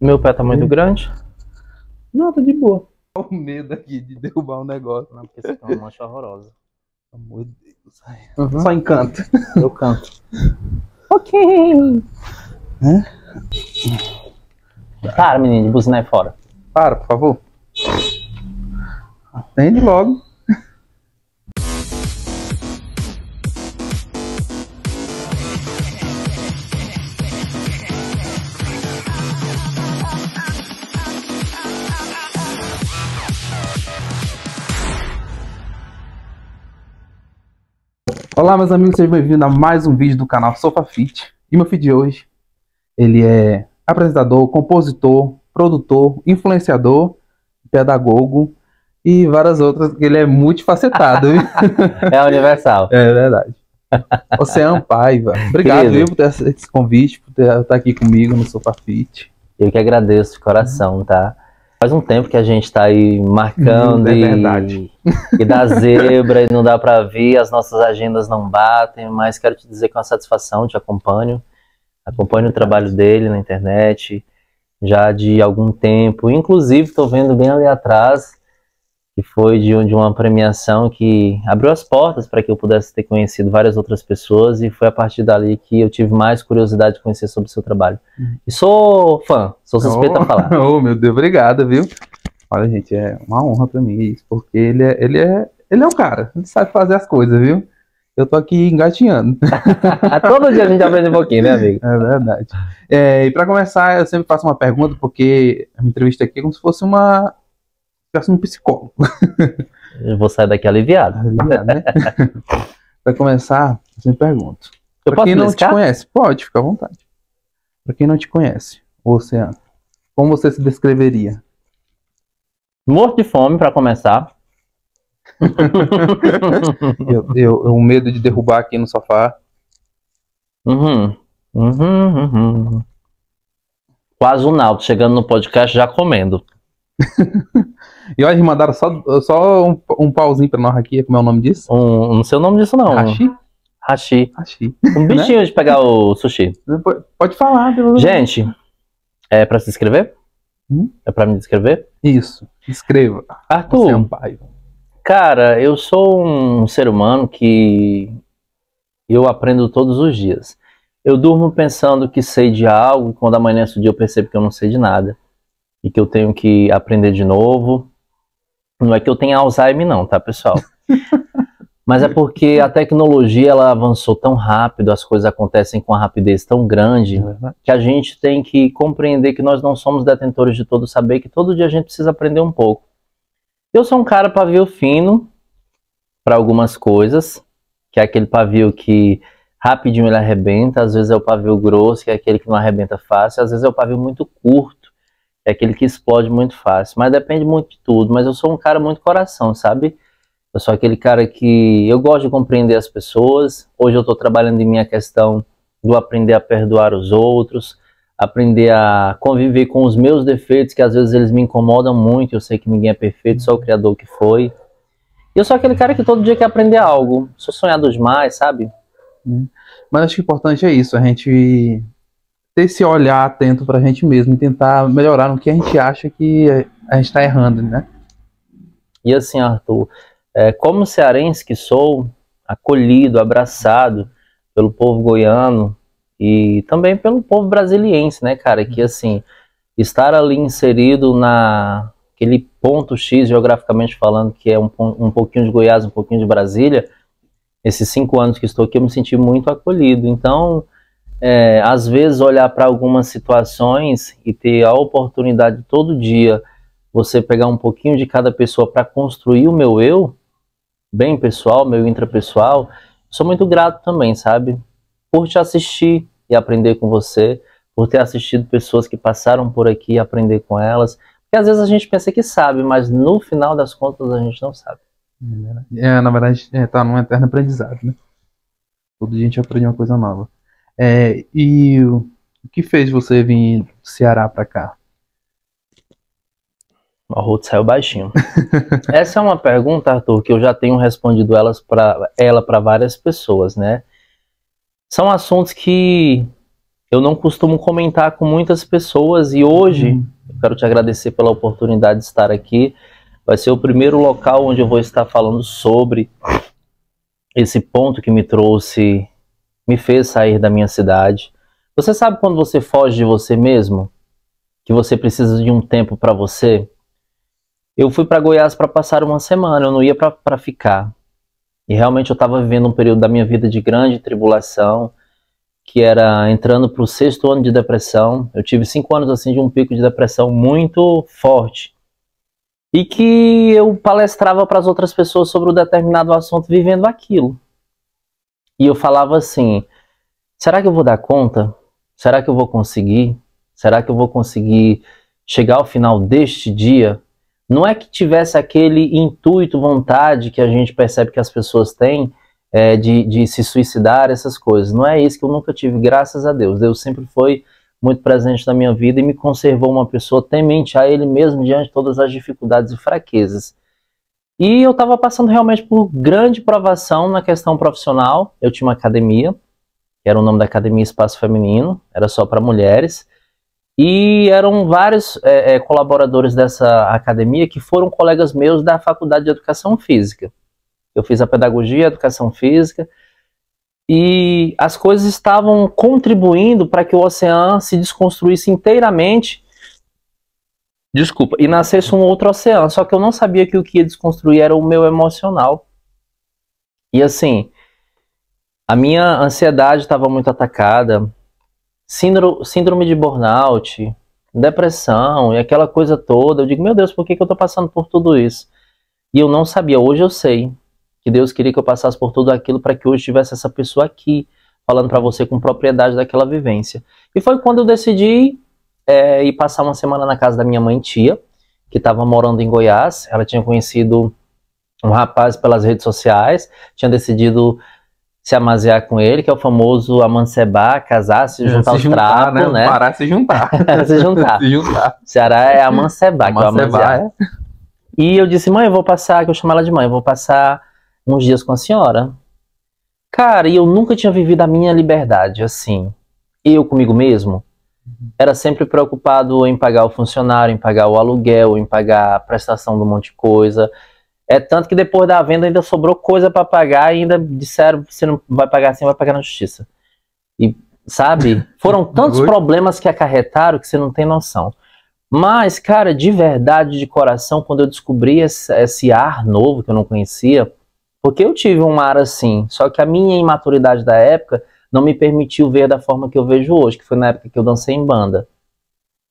Meu pé tá muito grande? Não, tá de boa. Olha o medo aqui de derrubar um negócio. Não, porque isso aqui é uma mancha horrorosa. Pelo amor de Deus. Uhum. Só encanto. Eu canto. Ok. Para, menino, de buzinar aí fora. Para, por favor. Atende logo. Olá, meus amigos, sejam bem-vindos a mais um vídeo do canal SofaFit. E meu vídeo de hoje, ele é apresentador, compositor, produtor, influenciador, pedagogo e várias outras, que ele é multifacetado, viu? É universal. É verdade. Oceano Paiva, obrigado, Querido, viu, por ter esse convite, por estar aqui comigo no SofaFit. eu que agradeço de coração, tá? Faz um tempo que a gente tá aí marcando É verdade. e dá zebra e não dá pra vir, as nossas agendas não batem, mas quero te dizer que é uma satisfação, te acompanho o trabalho dele na internet já de algum tempo, inclusive tô vendo bem ali atrás que foi de uma premiação que abriu as portas para que eu pudesse ter conhecido várias outras pessoas e foi a partir dali que eu tive mais curiosidade de conhecer sobre o seu trabalho. E sou fã, sou suspeito a falar. Oh, meu Deus, obrado, viu? Olha, gente, é uma honra pra mim isso, porque ele é o cara, ele sabe fazer as coisas, viu? Eu tô aqui engatinhando. Todo dia a gente aprende um pouquinho, né, amigo? É verdade. E pra começar, eu sempre faço uma pergunta, porque a minha entrevista aqui é como se fosse um psicólogo. Eu vou sair daqui aliviado. Aliviado, né? Pra começar, eu sempre pergunto. Eu Pra posso quem não te beliscar? conhece, pode, fica à vontade. Pra quem não te conhece, o Oceano, como você se descreveria? Morto de fome, para começar. O medo de derrubar aqui no sofá. Quase o Naldo chegando no podcast já comendo. E olha, eles mandaram só um pauzinho pra nós aqui, como é o nome disso? Não sei o nome disso, não. Hashi? Hashi. Hashi. Um bichinho de pegar o sushi. Pode falar. Gente, é pra se inscrever? É pra me descrever? Isso, escreva. Arthur, Oceano Paiva. cara, eu sou um ser humano que eu aprendo todos os dias. Eu durmo pensando que sei de algo, e quando amanhece o dia eu percebo que eu não sei de nada. E que eu tenho que aprender de novo. Não é que eu tenha Alzheimer não, tá, pessoal? Mas é porque a tecnologia ela avançou tão rápido, as coisas acontecem com uma rapidez tão grande, que a gente tem que compreender que nós não somos detentores de todo saber, que todo dia a gente precisa aprender um pouco. Eu sou um cara pavio fino para algumas coisas, que é aquele pavio que rapidinho ele arrebenta, às vezes é o pavio grosso, que é aquele que não arrebenta fácil, às vezes é o pavio muito curto, é aquele que explode muito fácil, mas depende muito de tudo. Mas eu sou um cara muito coração, sabe? Eu sou aquele cara que eu gosto de compreender as pessoas. Hoje eu estou trabalhando em minha questão do aprender a perdoar os outros, aprender a conviver com os meus defeitos, que às vezes eles me incomodam muito. Eu sei que ninguém é perfeito, só o Criador que foi. E eu sou aquele cara que todo dia quer aprender algo. Sou sonhador demais, sabe? Mas acho que o importante é isso, a gente ter esse olhar atento pra gente mesmo e tentar melhorar no que a gente acha que a gente tá errando, né? E assim, Arthur, como cearense que sou, acolhido, abraçado pelo povo goiano e também pelo povo brasiliense, né, cara? Que assim, estar ali inserido naquele ponto X, geograficamente falando, que é um pouquinho de Goiás, um pouquinho de Brasília, esses 5 anos que estou aqui eu me senti muito acolhido. Então, às vezes olhar para algumas situações e ter a oportunidade de todo dia você pegar um pouquinho de cada pessoa para construir o meu eu, bem pessoal, meu intrapessoal, sou muito grato também, sabe? Por te assistir e aprender com você, por ter assistido pessoas que passaram por aqui e aprender com elas, porque às vezes a gente pensa que sabe, mas no final das contas a gente não sabe. Na verdade, tá num eterno aprendizado, né? Todo dia a gente aprende uma coisa nova. E o que fez você vir do Ceará pra cá? O Arthur saiu baixinho. Essa é uma pergunta, Arthur, que eu já tenho respondido ela para várias pessoas, né? São assuntos que eu não costumo comentar com muitas pessoas e hoje eu quero te agradecer pela oportunidade de estar aqui. Vai ser o primeiro local onde eu vou estar falando sobre esse ponto que me fez sair da minha cidade. Você sabe quando você foge de você mesmo? Que você precisa de um tempo para você? Eu fui para Goiás para passar uma semana, eu não ia para ficar. E realmente eu estava vivendo um período da minha vida de grande tribulação, que era entrando para o 6º ano de depressão. Eu tive 5 anos assim de um pico de depressão muito forte. E que eu palestrava para as outras pessoas sobre um determinado assunto vivendo aquilo. E eu falava assim, será que eu vou dar conta? Será que eu vou conseguir? Será que eu vou conseguir chegar ao final deste dia? Não é que tivesse aquele intuito, vontade que a gente percebe que as pessoas têm de se suicidar, essas coisas. Não é isso que eu nunca tive, graças a Deus. Deus sempre foi muito presente na minha vida e me conservou uma pessoa temente a Ele mesmo diante de todas as dificuldades e fraquezas. E eu estava passando realmente por grande provação na questão profissional. Eu tinha uma academia, que era o nome da academia Espaço Feminino, era só para mulheres. E eram vários colaboradores dessa academia que foram colegas meus da Faculdade de Educação Física. Eu fiz a pedagogia e a educação física. E as coisas estavam contribuindo para que o oceano se desconstruísse inteiramente. Desculpa, e nascesse um outro oceano. Só que eu não sabia que o que ia desconstruir era o meu emocional. E assim, a minha ansiedade estava muito atacada. Síndrome de burnout, depressão e aquela coisa toda. Eu digo, meu Deus, por que eu tô passando por tudo isso? E eu não sabia, hoje eu sei que Deus queria que eu passasse por tudo aquilo para que hoje tivesse essa pessoa aqui, falando para você com propriedade daquela vivência. E foi quando eu decidi ir passar uma semana na casa da minha mãe tia, que estava morando em Goiás. Ela tinha conhecido um rapaz pelas redes sociais, tinha decidido se amaziar com ele, que é o famoso amancebar, casar, se juntar aos trapos, né? Parar, se juntar. Se juntar. Se juntar. Ceará é amancebar, que é o Amancebar, amaziar. E eu disse, mãe, eu vou passar, que eu chamo ela de mãe, eu vou passar uns dias com a senhora. Cara, e eu nunca tinha vivido a minha liberdade, assim. Eu comigo mesmo, era sempre preocupado em pagar o funcionário, em pagar o aluguel, em pagar a prestação de um monte de coisa. É tanto que depois da venda ainda sobrou coisa para pagar e ainda disseram, você não vai pagar assim, vai pagar na justiça. E, sabe, foram tantos problemas que acarretaram que você não tem noção. Mas, cara, de verdade, de coração, quando eu descobri esse ar novo que eu não conhecia, porque eu tive um ar assim, só que a minha imaturidade da época não me permitiu ver da forma que eu vejo hoje, que foi na época que eu dancei em banda.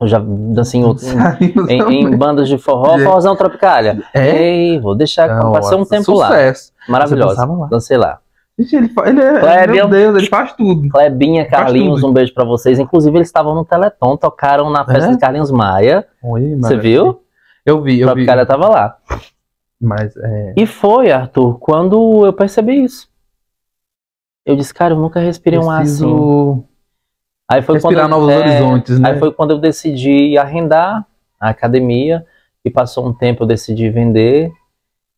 Eu já dancei em bandas de forró, forrozão tropicália. Ei, vou deixar, passei um tempo sucesso. Lá. Maravilhosa, dancei lá. Gente, meu Deus, ele faz tudo. Clebinha, Carlinhos, um beijo pra vocês. Inclusive, eles estavam no Teleton, tocaram na festa de Carlinhos Maia. Oi, você viu? Eu vi. Tropicália tava lá. Mas, E foi, Arthur, quando eu percebi isso. Eu disse, cara, eu nunca respirei um ar assim. Aí foi respirar novos horizontes, né? Aí foi quando eu decidi arrendar a academia e passou um tempo eu decidi vender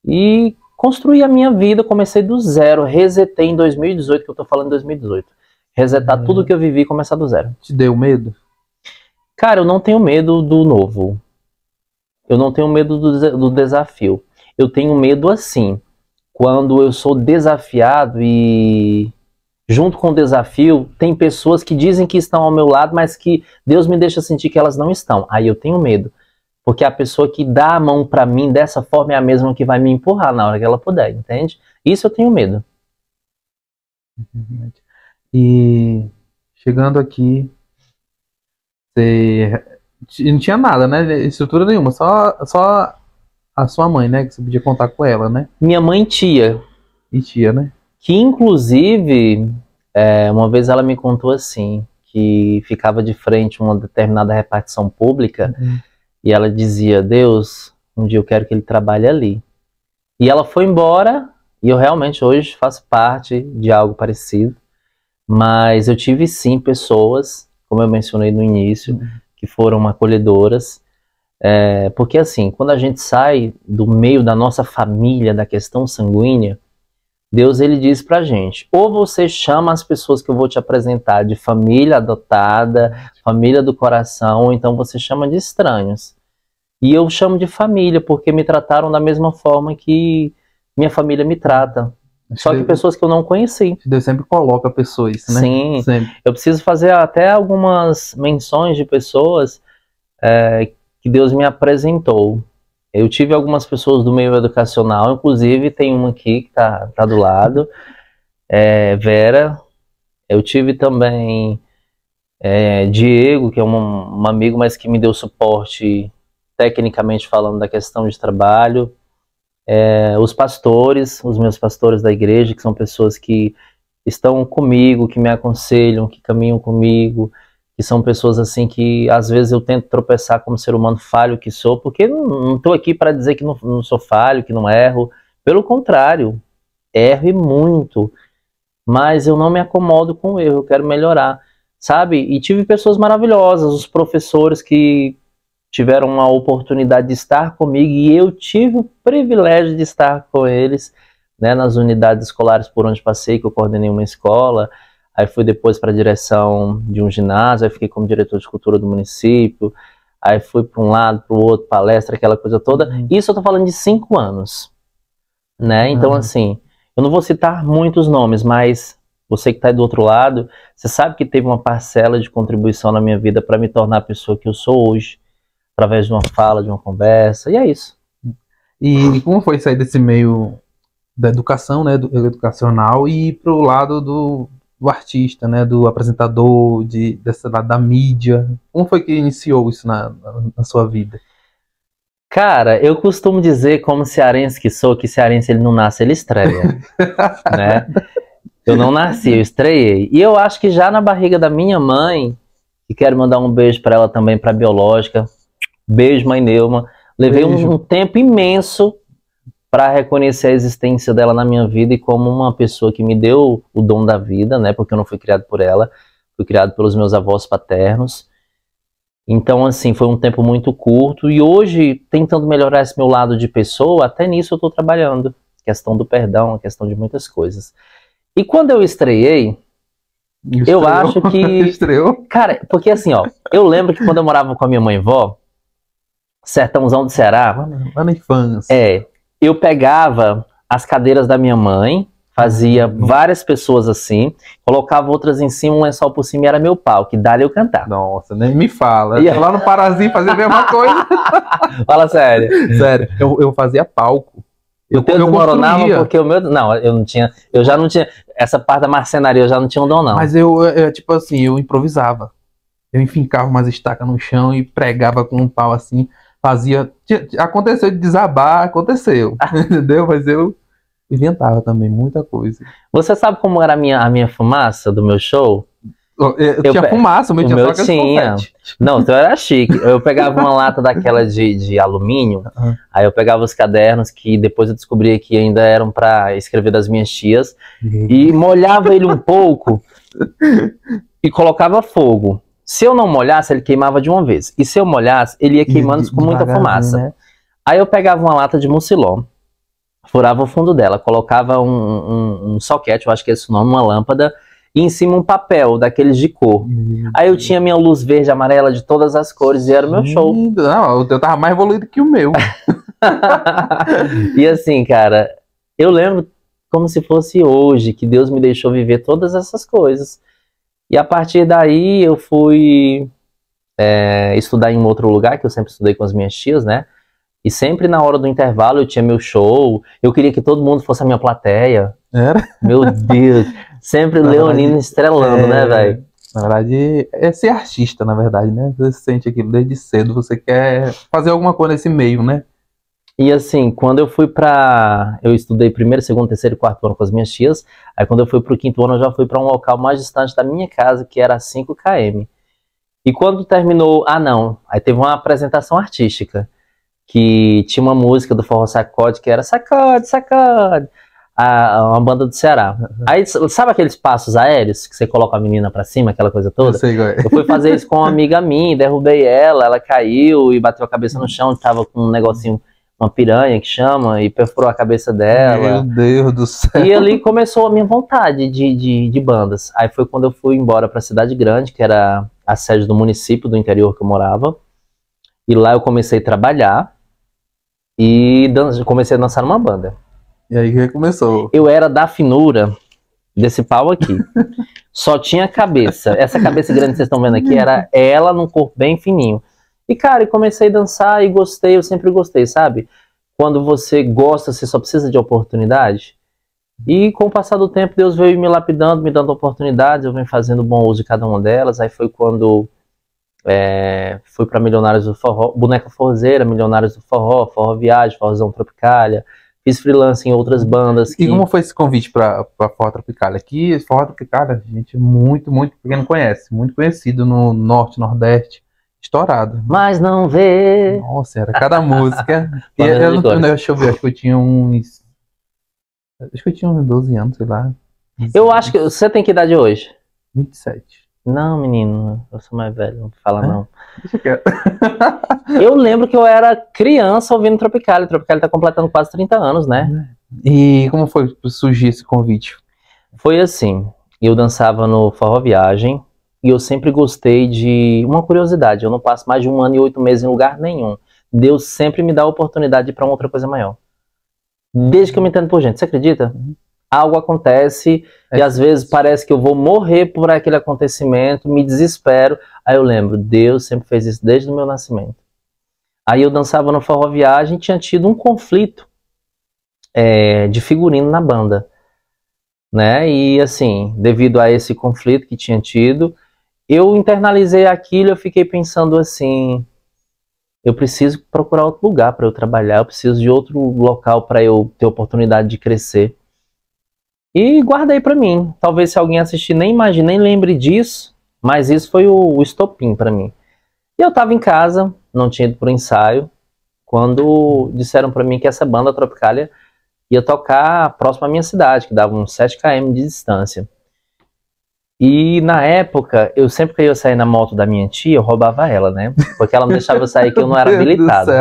e construir a minha vida. Comecei do zero, resetei em 2018, que eu tô falando em 2018. Resetar tudo que eu vivi e começar do zero. Te deu medo? Cara, eu não tenho medo do novo. Eu não tenho medo do desafio. Eu tenho medo assim, quando eu sou desafiado e junto com o desafio, tem pessoas que dizem que estão ao meu lado, mas que Deus me deixa sentir que elas não estão. Aí eu tenho medo. Porque a pessoa que dá a mão pra mim dessa forma é a mesma que vai me empurrar na hora que ela puder, entende? Isso eu tenho medo. E chegando aqui, você não tinha nada, né? Estrutura nenhuma, só a sua mãe, né? Que você podia contar com ela, né? Minha mãe e tia. E tia, né? Que inclusive, uma vez ela me contou assim, que ficava de frente a uma determinada repartição pública e ela dizia, Deus, um dia eu quero que ele trabalhe ali. E ela foi embora e eu realmente hoje faço parte de algo parecido, mas eu tive sim pessoas, como eu mencionei no início, que foram acolhedoras, porque assim, quando a gente sai do meio da nossa família, da questão sanguínea, Deus, ele diz pra gente, ou você chama as pessoas que eu vou te apresentar de família adotada, família do coração, ou então você chama de estranhos. E eu chamo de família, porque me trataram da mesma forma que minha família me trata. Só que pessoas que eu não conheci. Deus sempre coloca pessoas, né? Sim, Sempre. eu preciso fazer até algumas menções de pessoas que Deus me apresentou. Eu tive algumas pessoas do meio educacional, inclusive tem uma aqui que tá do lado, Vera. Eu tive também Diego, que é um amigo, mas que me deu suporte tecnicamente falando da questão de trabalho. Os pastores, os meus pastores da igreja, que são pessoas que estão comigo, que me aconselham, que caminham comigo, que são pessoas assim que às vezes eu tento tropeçar como ser humano falho que sou, porque não estou aqui para dizer que não sou falho, que não erro. Pelo contrário, erro e muito, mas eu não me acomodo com o erro, eu quero melhorar, sabe? E tive pessoas maravilhosas, os professores que tiveram a oportunidade de estar comigo e eu tive o privilégio de estar com eles, né, nas unidades escolares por onde passei, que eu coordenei uma escola. Aí fui depois para a direção de um ginásio, aí fiquei como diretor de cultura do município, aí fui para um lado, para o outro, palestra, aquela coisa toda. Isso eu tô falando de 5 anos, né? Então, assim, eu não vou citar muitos nomes, mas você que está aí do outro lado, você sabe que teve uma parcela de contribuição na minha vida para me tornar a pessoa que eu sou hoje, através de uma fala, de uma conversa, e é isso. E como foi sair desse meio da educação, né, do educacional, e ir pro lado do artista, né, do apresentador, dessa lado da mídia? Como foi que iniciou isso na sua vida? Cara, eu costumo dizer, como cearense que sou, que cearense ele não nasce, ele estreia, né? Eu não nasci, eu estreiei. E eu acho que já na barriga da minha mãe, e quero mandar um beijo para ela também, para a biológica, beijo, mãe Neuma, levei um tempo imenso para reconhecer a existência dela na minha vida e como uma pessoa que me deu o dom da vida, né? Porque eu não fui criado por ela, fui criado pelos meus avós paternos. Então, assim, foi um tempo muito curto e hoje, tentando melhorar esse meu lado de pessoa, até nisso eu estou trabalhando. Questão do perdão, a questão de muitas coisas. E quando eu estreiei, eu acho que... Estreou? Cara, porque assim, ó, eu lembro que quando eu morava com a minha mãe e vó, sertãozão do Ceará... Lá na infância. Eu pegava as cadeiras da minha mãe, fazia várias pessoas assim, colocava outras em cima, um lençol por cima e era meu pau, que dali eu cantar. Nossa, nem me fala. Lá no Parazinho fazia a mesma coisa. Fala sério. Sério, eu fazia palco. Eu desmoronava porque o meu... Não, eu já não tinha... Essa parte da marcenaria eu já não tinha um dom, não. Mas tipo assim, eu improvisava. Eu enfincava umas estacas no chão e pregava com um pau assim. Fazia... Aconteceu de desabar, aconteceu. Entendeu? Mas eu inventava também muita coisa. Você sabe como era a minha fumaça do meu show? Eu tinha fumaça, o meu tinha só aquele confete. Não, então era chique. Eu pegava uma lata daquela de alumínio, aí eu pegava os cadernos que depois eu descobri que ainda eram para escrever das minhas tias, e molhava ele um pouco e colocava fogo. Se eu não molhasse, ele queimava de uma vez. E se eu molhasse, ele ia queimando com muita fumaça. Né? Aí eu pegava uma lata de mucilon, furava o fundo dela, colocava um soquete, eu acho que é esse o nome, uma lâmpada, e em cima um papel daqueles de cor. Aí eu tinha minha luz verde, amarela, de todas as cores, e era o meu show. Não, o teu tava mais evoluído que o meu. E assim, cara, eu lembro como se fosse hoje, que Deus me deixou viver todas essas coisas. E a partir daí eu fui estudar em um outro lugar, que eu sempre estudei com as minhas tias, né? E sempre na hora do intervalo eu tinha meu show, eu queria que todo mundo fosse a minha plateia. Era? Meu Deus, sempre leonino estrelando, né, velho? Na verdade, é ser artista, na verdade, né? Você sente aquilo desde cedo, você quer fazer alguma coisa nesse meio, né? E assim, quando eu fui eu estudei primeiro, segundo, terceiro e quarto ano com as minhas tias, aí quando eu fui pro quinto ano eu já fui para um local mais distante da minha casa, que era 5 km. E quando terminou, aí teve uma apresentação artística, que tinha uma música do Forró Sacode, que era Sacode, Sacode, uma banda do Ceará. Aí, sabe aqueles passos aéreos, que você coloca a menina pra cima, aquela coisa toda? Eu sei, eu fui fazer isso com uma amiga minha, derrubei ela caiu e bateu a cabeça no chão, tava com um negocinho uma piranha que chama, e perfurou a cabeça dela. Meu Deus do céu. E ali começou a minha vontade de bandas. Aí foi quando eu fui embora pra Cidade Grande, que era a sede do município do interior que eu morava. E lá eu comecei a trabalhar e comecei a dançar numa banda. E aí que começou. Eu era da finura desse pau aqui. Só tinha cabeça. Essa cabeça grande que vocês estão vendo aqui era ela num corpo bem fininho. E, cara, eu comecei a dançar e gostei, eu sempre gostei, sabe? Quando você gosta, você só precisa de oportunidade. E com o passar do tempo, Deus veio me lapidando, me dando oportunidades, eu venho fazendo bom uso de cada uma delas. Aí foi quando fui para Milionários do Forró, Boneca Forrozeira, Milionários do Forró, Forró Viagem, Forrozão Tropicália. Fiz freelance em outras bandas. E como foi esse convite para Forró Tropicália? Aqui, Forró Tropicália, a gente muito quem não conhece, muito conhecido no Norte, Nordeste, estourado. Mas não vê. Nossa, era cada música. E deixa eu ver, acho que eu tinha uns 12 anos, sei lá. Eu acho que você tem que idade hoje? 27. Não, menino, eu sou mais velho, não fala não. Deixa quieto. Eu lembro que eu era criança ouvindo Tropicália. Tropicália tá completando quase 30 anos, né? E como foi surgir esse convite? Foi assim, eu dançava no Forró Viagem e eu sempre gostei de uma curiosidade. Eu não passo mais de 1 ano e 8 meses em lugar nenhum. Deus sempre me dá a oportunidade de ir pra uma outra coisa maior. Desde que eu me entendo por gente, você acredita? Algo acontece e às vezes parece que eu vou morrer por aquele acontecimento, me desespero. Aí eu lembro, Deus sempre fez isso desde o meu nascimento. Aí eu dançava no Forró Viagem e tinha tido um conflito de figurino na banda, né? E assim, devido a esse conflito que tinha tido, eu internalizei aquilo, eu fiquei pensando assim, eu preciso procurar outro lugar para eu trabalhar, eu preciso de outro local para eu ter oportunidade de crescer. E guardei pra mim. Talvez se alguém assistir nem imagine, nem lembre disso, mas isso foi o estopim pra mim. E eu tava em casa, não tinha ido pro ensaio, quando disseram pra mim que essa banda Tropicália ia tocar próximo à minha cidade, que dava uns 7 km de distância. E na época, eu sempre que eu ia sair na moto da minha tia, eu roubava ela, né? Porque ela não deixava eu sair que eu não era habilitado.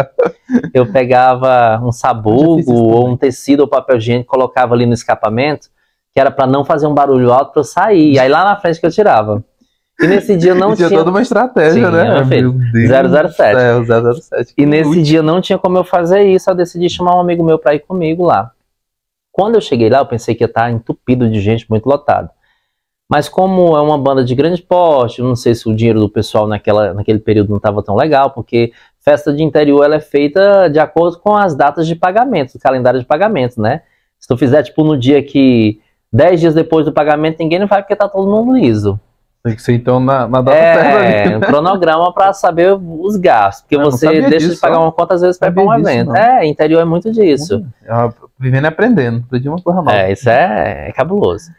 Eu pegava um sabugo ou um tecido ou papel higiênico, colocava ali no escapamento, que era para não fazer um barulho alto para eu sair. E aí lá na frente que eu tirava. E nesse dia não tinha... toda uma estratégia, né? Meu Deus 007. 007. E nesse dia não tinha como eu fazer isso. Eu decidi chamar um amigo meu para ir comigo lá. Quando eu cheguei lá, eu pensei que ia estar entupido de gente, muito lotado. Mas como é uma banda de grande porte, eu não sei se o dinheiro do pessoal naquele período não estava tão legal, porque festa de interior ela é feita de acordo com as datas de pagamento, o calendário de pagamento, né? Se tu fizer tipo no dia que 10 dias depois do pagamento, ninguém não vai porque tá todo mundo liso. Tem que ser então na data certa. Um cronograma para saber os gastos, porque você deixa de pagar uma conta às vezes para ir para um evento. Interior é muito disso. Vivendo e aprendendo, de uma coisa nova. Isso é cabuloso.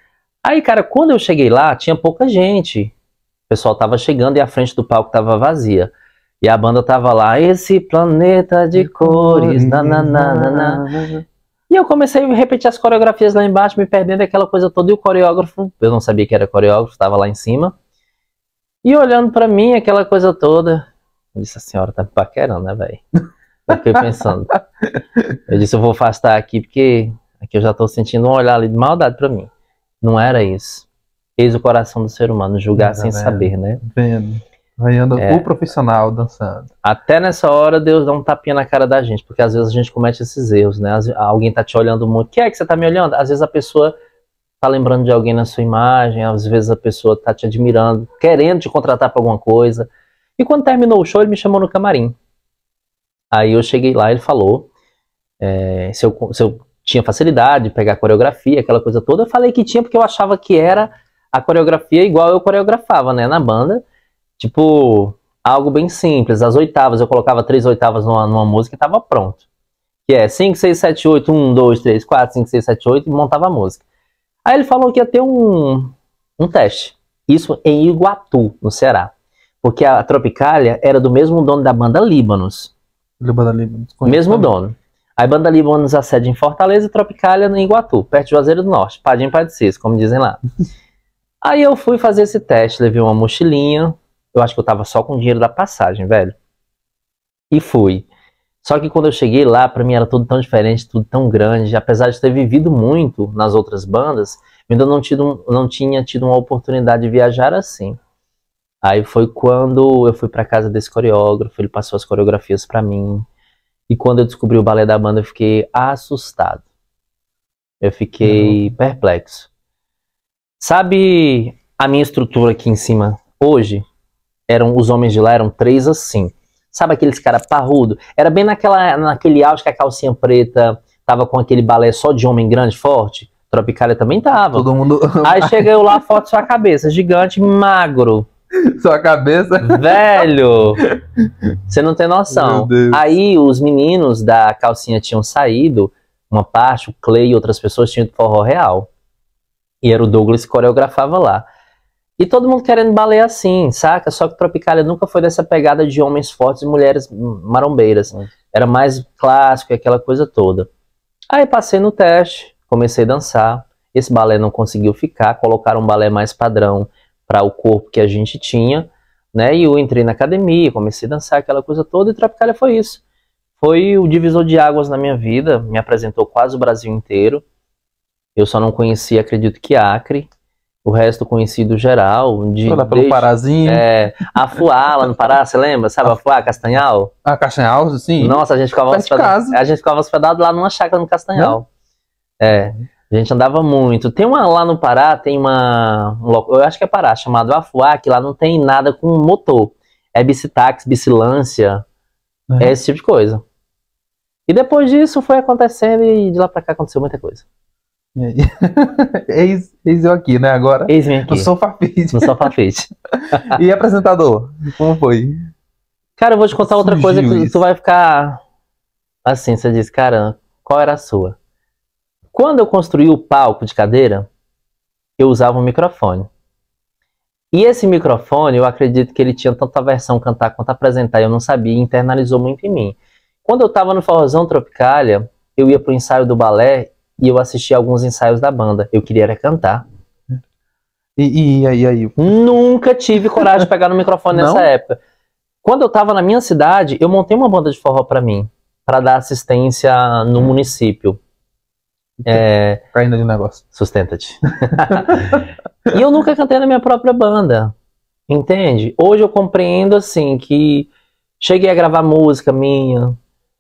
Aí, cara, quando eu cheguei lá, tinha pouca gente. O pessoal tava chegando e a frente do palco tava vazia. E a banda tava lá, esse planeta de cores, nananana. E eu comecei a repetir as coreografias lá embaixo, me perdendo aquela coisa toda. E o coreógrafo, eu não sabia que era coreógrafo, tava lá em cima. E olhando pra mim, aquela coisa toda. Eu disse, a senhora tá me paquerando, né, velho? Eu fiquei pensando. Eu disse, eu vou afastar aqui, porque aqui eu já tô sentindo um olhar ali de maldade pra mim. Não era isso. Eis o coração do ser humano, julgar sem saber, né? Vendo. Aí anda o profissional dançando. Até nessa hora Deus dá um tapinha na cara da gente, porque às vezes a gente comete esses erros, né? Alguém tá te olhando muito. Que você tá me olhando? Às vezes a pessoa tá lembrando de alguém na sua imagem, às vezes a pessoa tá te admirando, querendo te contratar pra alguma coisa. E quando terminou o show, ele me chamou no camarim. Aí eu cheguei lá, ele falou se eu tinha facilidade de pegar coreografia, aquela coisa toda. Eu falei que tinha porque eu achava que era a coreografia igual eu coreografava, né, na banda. Tipo, algo bem simples. As oitavas, eu colocava 3 oitavas numa música e tava pronto. Que é 5, 6, 7, 8, 1, 2, 3, 4, 5, 6, 7, 8 e montava a música. Aí ele falou que ia ter um teste. Isso em Iguatu, no Ceará. Porque a Tropicália era do mesmo dono da banda Líbanos. Mesmo dono. A banda Líbanos a sede em Fortaleza e Tropicália em Iguatu, perto de Juazeiro do Norte, Padim Padecido, como dizem lá. Aí eu fui fazer esse teste, levei uma mochilinha, eu acho que eu tava só com o dinheiro da passagem, velho. E fui. Só que quando eu cheguei lá, pra mim era tudo tão diferente, tudo tão grande. Apesar de ter vivido muito nas outras bandas, eu ainda não tinha tido uma oportunidade de viajar assim. Aí foi quando eu fui pra casa desse coreógrafo, ele passou as coreografias pra mim. E quando eu descobri o balé da banda, eu fiquei assustado. Eu fiquei perplexo. Sabe a minha estrutura aqui em cima hoje? Os homens de lá eram 3 assim. Sabe aqueles cara parrudo? Era bem naquele auge que a calcinha preta tava com aquele balé só de homem grande, forte. Tropicália também tava. Todo mundo... Aí chega eu lá, foto sua cabeça, gigante, magro. Sua cabeça? Velho! Você não tem noção. Meu Deus. Aí os meninos da calcinha tinham saído, uma parte, o Clay e outras pessoas tinham ido pro Forró Real. E era o Douglas que coreografava lá. E todo mundo querendo balé assim, saca? Só que Tropicália nunca foi dessa pegada de homens fortes e mulheres marombeiras. Era mais clássico e aquela coisa toda. Aí passei no teste, comecei a dançar. Esse balé não conseguiu ficar, colocaram um balé mais padrão para o corpo que a gente tinha, né? E eu entrei na academia, comecei a dançar aquela coisa toda, e Tropicália foi isso. Foi o divisor de águas na minha vida, me apresentou quase o Brasil inteiro. Eu só não conhecia, acredito que Acre. O resto conhecido geral. Foi lá pelo Parazinho. Afuá, lá no Pará, você lembra? Sabe Afuá, Castanhal? Ah, Castanhal, sim. Nossa, a gente ficava hospedado lá numa chácara no Castanhal. A gente andava muito. Tem lá no Pará, tem eu acho que é Pará, chamado Afuá, que lá não tem nada com motor. É bicitaxi, bicilância, é esse tipo de coisa. E depois disso foi acontecendo e de lá pra cá aconteceu muita coisa. Eis eu aqui, né, agora? Eis-me aqui. No Sofa Fit. No Sofa Fit. E apresentador, como foi? Cara, eu vou te contar outra coisa que Surgiu tu vai ficar assim, você diz, cara, qual era a sua? Quando eu construí o palco de cadeira, eu usava um microfone. E esse microfone, eu acredito que ele tinha tanto a versão cantar quanto apresentar, eu não sabia, e internalizou muito em mim. Quando eu tava no Forrozão Tropicália, eu ia pro ensaio do balé e eu assistia alguns ensaios da banda. Eu queria era cantar. E aí? Nunca tive coragem de pegar no microfone nessa época. Quando eu tava na minha cidade, eu montei uma banda de forró pra mim, pra dar assistência no município. Caindo de negócio. Sustenta-te. E eu nunca cantei na minha própria banda. Entende? Hoje eu compreendo assim que cheguei a gravar música minha,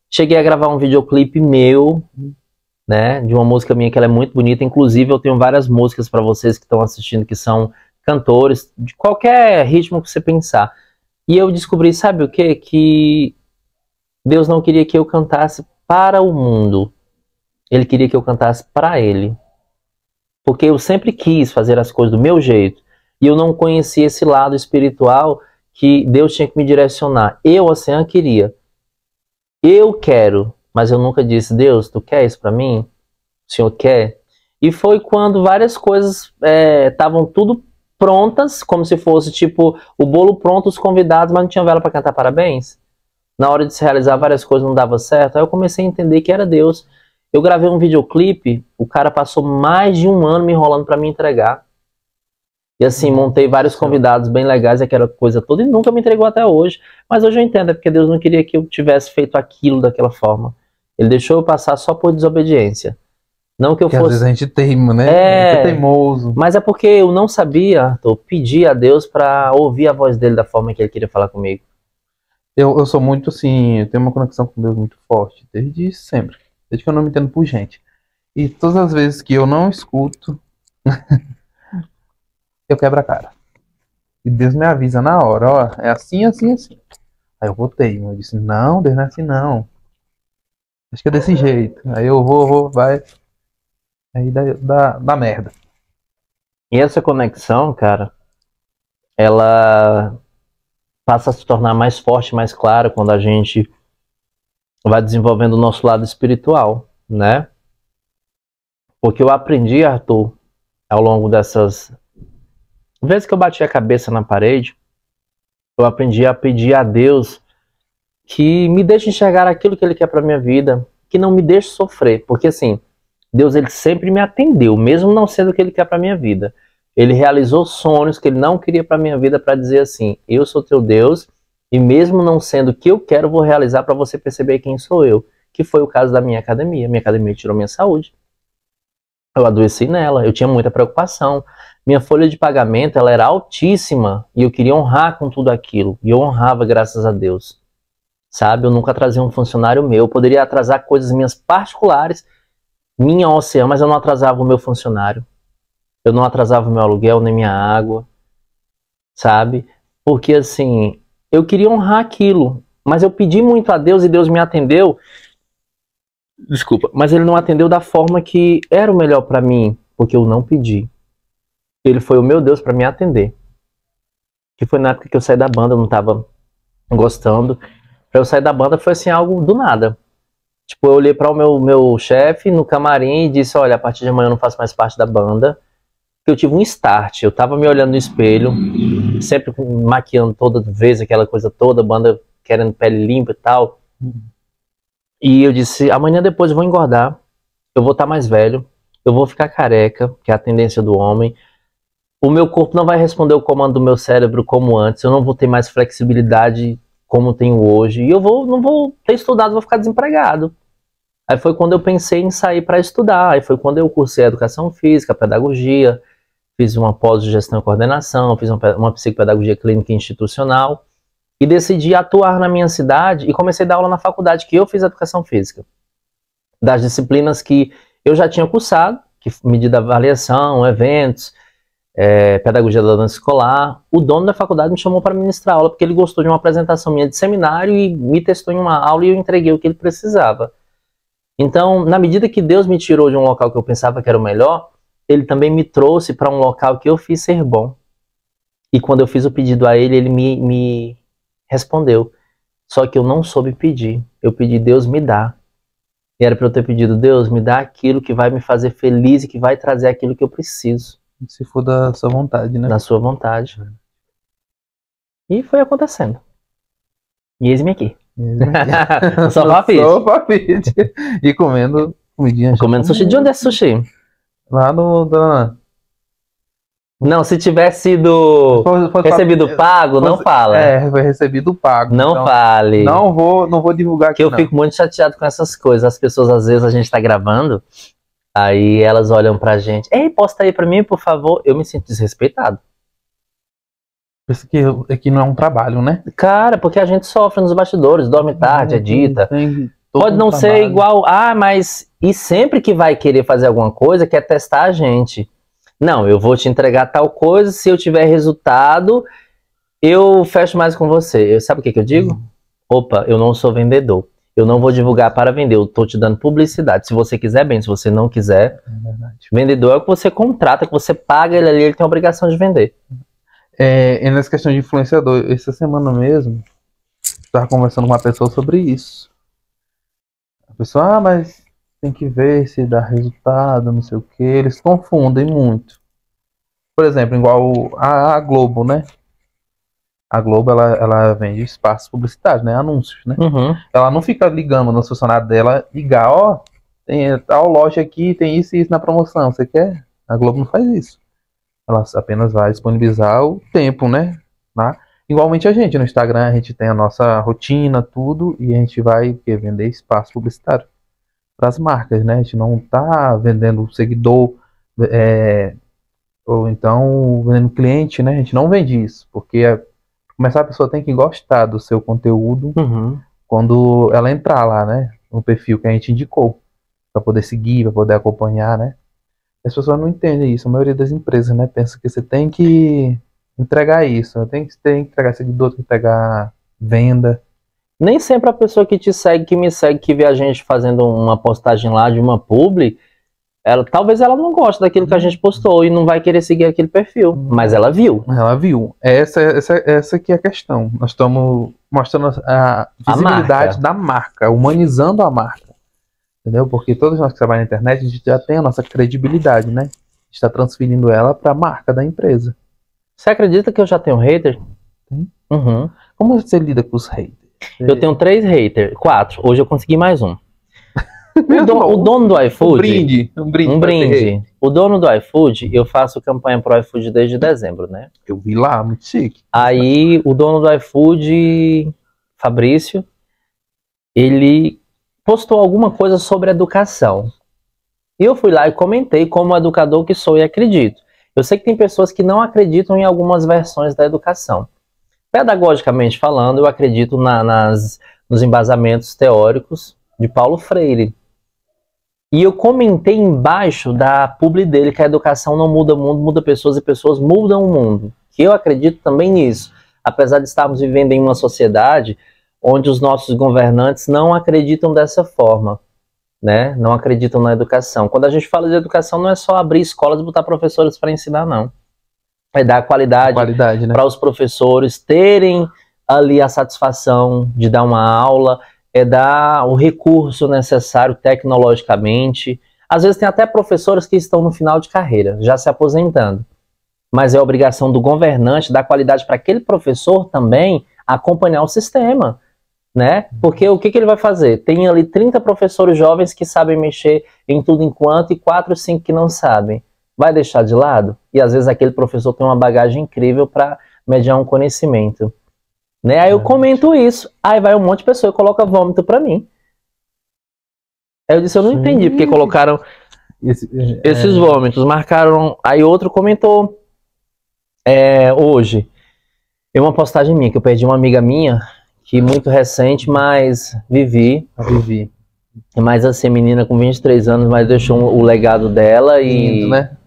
cheguei a gravar um videoclipe meu, né, de uma música minha que ela é muito bonita. Inclusive eu tenho várias músicas para vocês que estão assistindo que são cantores de qualquer ritmo que você pensar. E eu descobri, sabe o quê? Que Deus não queria que eu cantasse para o mundo. Ele queria que eu cantasse para Ele. Porque eu sempre quis fazer as coisas do meu jeito. E eu não conhecia esse lado espiritual que Deus tinha que me direcionar. Eu, Ocean, queria. Eu quero. Mas eu nunca disse, Deus, tu quer isso para mim? O Senhor quer? E foi quando várias coisas estavam tudo prontas, como se fosse tipo o bolo pronto, os convidados, mas não tinha vela para cantar parabéns. Na hora de se realizar várias coisas não dava certo. Aí eu comecei a entender que era Deus. Eu gravei um videoclipe, o cara passou mais de 1 ano me enrolando para me entregar. E assim, montei vários convidados bem legais, aquela coisa toda, e nunca me entregou até hoje. Mas hoje eu entendo, é porque Deus não queria que eu tivesse feito aquilo daquela forma. Ele deixou eu passar só por desobediência. Não que eu fosse... Às vezes a gente teima, né? É teimoso. Mas é porque eu não sabia, Arthur, pedir a Deus para ouvir a voz dele da forma que ele queria falar comigo. Eu sou muito assim, eu tenho uma conexão com Deus muito forte, desde sempre. Desde que eu não me entendo por gente. E todas as vezes que eu não escuto, eu quebro a cara. E Deus me avisa na hora, ó, é assim, assim, assim. Aí eu botei, eu disse, não, Deus não é assim não. Acho que é desse jeito. Aí eu vai. Aí dá merda. E essa conexão, cara, ela passa a se tornar mais forte, mais clara quando a gente vai desenvolvendo o nosso lado espiritual, né? Porque eu aprendi, Arthur, ao longo dessas vezes que eu bati a cabeça na parede, eu aprendi a pedir a Deus que me deixe enxergar aquilo que Ele quer para minha vida, que não me deixe sofrer, porque assim, Deus ele sempre me atendeu, mesmo não sendo o que Ele quer para minha vida. Ele realizou sonhos que Ele não queria para minha vida, para dizer assim, eu sou teu Deus E mesmo não sendo o que eu quero, eu vou realizar para você perceber quem sou eu. Que foi o caso da minha academia. Minha academia tirou minha saúde. Eu adoeci nela, eu tinha muita preocupação. Minha folha de pagamento, ela era altíssima e eu queria honrar com tudo aquilo. E eu honrava, graças a Deus. Sabe, eu nunca trazia um funcionário meu. Eu poderia atrasar coisas minhas particulares, minha oceana, mas eu não atrasava o meu funcionário. Eu não atrasava o meu aluguel, nem minha água. Sabe? Porque assim, eu queria honrar aquilo. Mas eu pedi muito a Deus e Deus me atendeu. Desculpa, mas ele não atendeu da forma que era o melhor para mim, porque eu não pedi. Ele foi o meu Deus para me atender. Que foi na época que eu saí da banda, eu não tava gostando. Pra eu sair da banda foi assim, algo do nada. Tipo, eu olhei para o meu chefe no camarim e disse, olha, a partir de amanhã eu não faço mais parte da banda. Eu tive um start, eu tava me olhando no espelho, sempre maquiando toda vez, aquela coisa toda, banda querendo pele limpa e tal. E eu disse, amanhã depois eu vou engordar, eu vou estar mais velho, eu vou ficar careca, que é a tendência do homem. O meu corpo não vai responder o comando do meu cérebro como antes, eu não vou ter mais flexibilidade como tenho hoje, e não vou ter estudado, vou ficar desempregado. Aí foi quando eu pensei em sair para estudar, aí foi quando eu cursei educação física, pedagogia, fiz uma pós-gestão e coordenação, fiz uma psicopedagogia clínica institucional, e decidi atuar na minha cidade e comecei a dar aula na faculdade que eu fiz educação física. Das disciplinas que eu já tinha cursado, que medida avaliação, eventos, pedagogia da dança escolar. O dono da faculdade me chamou para ministrar aula porque ele gostou de uma apresentação minha de seminário e me testou em uma aula e eu entreguei o que ele precisava. Então, na medida que Deus me tirou de um local que eu pensava que era o melhor, ele também me trouxe para um local que eu fiz ser bom. E quando eu fiz o pedido a ele, ele me respondeu. Só que eu não soube pedir. Eu pedi, Deus me dá. E era para eu ter pedido, Deus me dá aquilo que vai me fazer feliz e que vai trazer aquilo que eu preciso. Se for da sua vontade, né? Da sua vontade. E foi acontecendo. E eis-me aqui. Sofa Fit. E comendo comidinha. Comendo sushi. De onde é sushi? Lá no... Não, se tivesse sido recebido pago, não fala. Foi recebido pago. Não então, fale. Não vou divulgar aqui. Que eu fico muito chateado com essas coisas. As pessoas, às vezes, a gente tá gravando, aí elas olham pra gente. Ei, posta aí pra mim, por favor. Eu me sinto desrespeitado. Pensa que não é um trabalho, né? Cara, porque a gente sofre nos bastidores, dorme tarde, edita. Pode não ser igual. Mas... E sempre que vai querer fazer alguma coisa, quer testar a gente. Não, eu vou te entregar tal coisa, se eu tiver resultado, eu fecho mais com você. Sabe o que eu digo? Opa, eu não sou vendedor. Eu não vou divulgar para vender, eu tô te dando publicidade. Se você quiser, bem, se você não quiser, vendedor é o que você contrata, que você paga ele ali, ele tem a obrigação de vender. E nessa questão de influenciador, essa semana mesmo, eu tava conversando com uma pessoa sobre isso. A pessoa, mas tem que ver se dá resultado, não sei o que. Eles confundem muito. Por exemplo, igual a Globo, né? A Globo, ela vende espaços publicitários, né? Anúncios, né? Uhum. Ela não fica ligando no funcionário dela, ligar, ó, tem tal loja aqui, tem isso e isso na promoção, você quer? A Globo não faz isso. Ela apenas vai disponibilizar o tempo, né? Igualmente a gente, no Instagram, a gente tem a nossa rotina, tudo, e a gente vai vender espaço publicitário para as marcas, né? A gente não tá vendendo seguidor, ou então vendendo cliente, né? A gente não vende isso, porque começar a pessoa tem que gostar do seu conteúdo quando ela entrar lá, né? No perfil que a gente indicou, para poder seguir, para poder acompanhar, né? As pessoas não entendem isso, a maioria das empresas, né? Pensa que você tem que entregar isso, tem que entregar seguidor, tem que entregar venda. Nem sempre a pessoa que te segue, que me segue, que vê a gente fazendo uma postagem lá de uma publi, talvez ela não goste daquilo que a gente postou e não vai querer seguir aquele perfil, mas ela viu. Ela viu. Essa que é a questão. Nós estamos mostrando a visibilidade da marca, humanizando a marca. Entendeu? Porque todos nós que trabalham na internet, a gente já tem a nossa credibilidade, né? A gente está transferindo ela para a marca da empresa. Você acredita que eu já tenho hater? Uhum. Como você lida com os haters? Eu tenho 3 haters, 4. Hoje eu consegui mais um. O dono do iFood... Um brinde. Um brinde. O dono do iFood, eu faço campanha pro iFood desde dezembro, né? Eu vi lá, muito chique. Aí, o dono do iFood, Fabrício, ele postou alguma coisa sobre educação. E eu fui lá e comentei como educador que sou e acredito. Eu sei que tem pessoas que não acreditam em algumas versões da educação. Pedagogicamente falando, eu acredito nos embasamentos teóricos de Paulo Freire. E eu comentei embaixo da publi dele que a educação não muda o mundo, muda pessoas e pessoas mudam o mundo. Que eu acredito também nisso. Apesar de estarmos vivendo em uma sociedade onde os nossos governantes não acreditam dessa forma, né? Não acreditam na educação. Quando a gente fala de educação, não é só abrir escolas e botar professores para ensinar, não. É dar qualidade, né? Para os professores terem ali a satisfação de dar uma aula, é dar o recurso necessário tecnologicamente. Às vezes tem até professores que estão no final de carreira, já se aposentando. Mas é obrigação do governante dar qualidade para aquele professor também acompanhar o sistema, né? Porque o que ele vai fazer? Tem ali 30 professores jovens que sabem mexer em tudo enquanto e 4 ou 5 que não sabem. Vai deixar de lado? E às vezes aquele professor tem uma bagagem incrível para mediar um conhecimento. Né? Aí eu comento isso, aí vai um monte de pessoa e coloca vômito pra mim. Aí eu disse, eu não entendi porque colocaram esses vômitos, marcaram, aí outro comentou hoje, uma postagem minha, que eu perdi uma amiga minha, que muito recente, mas vivi. Mas assim, menina com 23 anos, mas deixou o legado dela Lindo, né?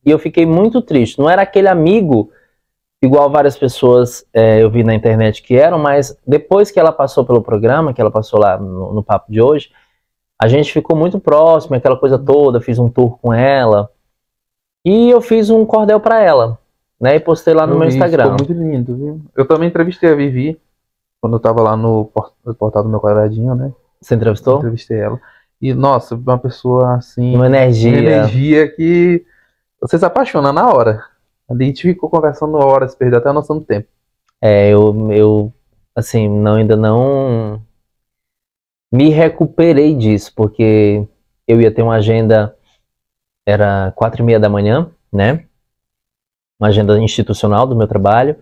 E eu fiquei muito triste, não era aquele amigo igual várias pessoas eu vi na internet que eram, mas depois que ela passou pelo programa, que ela passou lá no papo de hoje, a gente ficou muito próximo, aquela coisa toda, fiz um tour com ela, e eu fiz um cordel para ela, né, e postei lá no meu Instagram. Ficou muito lindo, viu? Eu também entrevistei a Vivi, quando eu tava lá no portal do meu quadradinho, né? Você entrevistou? Eu entrevistei ela. E, nossa, uma pessoa assim... Uma energia que você se apaixona na hora. Ali a gente ficou conversando horas, perdeu até a noção do tempo. Eu assim, ainda não me recuperei disso, porque eu ia ter uma agenda, era 4h30 da manhã, né? Uma agenda institucional do meu trabalho.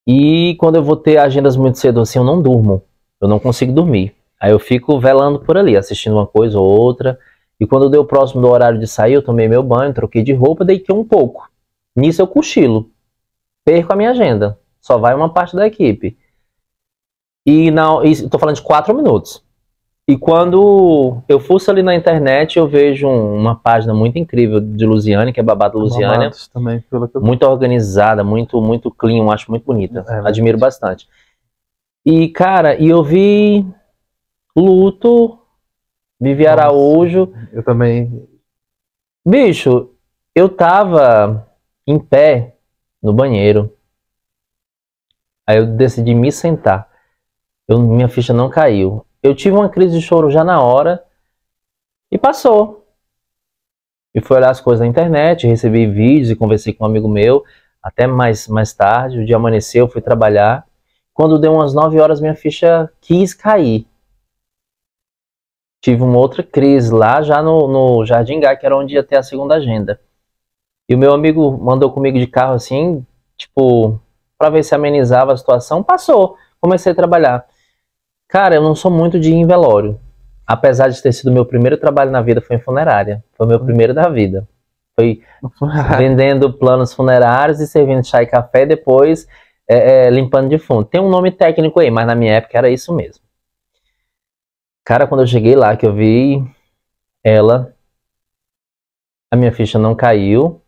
E quando eu vou ter agendas muito cedo assim, eu não durmo. Eu não consigo dormir. Aí eu fico velando por ali, assistindo uma coisa ou outra. E quando deu próximo do horário de sair, eu tomei meu banho, troquei de roupa, deitei um pouco. Nisso eu cochilo, perco a minha agenda, só vai uma parte da equipe. E estou falando de 4 minutos. E quando eu fuço ali na internet, eu vejo uma página muito incrível de Luziane, que é Babado Luziane. Também, pelo que eu... Muito organizada, muito clean, acho muito bonita. Admiro bastante. E, cara, eu vi luto, Vivi Araújo. Eu também. Bicho, eu tava em pé no banheiro. Aí eu decidi me sentar. Minha ficha não caiu. Eu tive uma crise de choro já na hora e passou. E fui olhar as coisas na internet, recebi vídeos e conversei com um amigo meu até mais tarde. O dia amanheceu, fui trabalhar. Quando deu umas 9 horas, minha ficha quis cair. Tive uma outra crise lá já no Jardim Gá, que era onde ia ter a segunda agenda. E o meu amigo mandou comigo de carro assim, tipo, pra ver se amenizava a situação. Passou, comecei a trabalhar. Cara, eu não sou muito de ir em velório. Apesar de ter sido meu primeiro trabalho na vida, foi em funerária. Foi o meu primeiro da vida. Foi vendendo planos funerários e servindo chá e café, e depois limpando defunto. Tem um nome técnico aí, mas na minha época era isso mesmo. Cara, quando eu cheguei lá, que eu vi ela, a minha ficha não caiu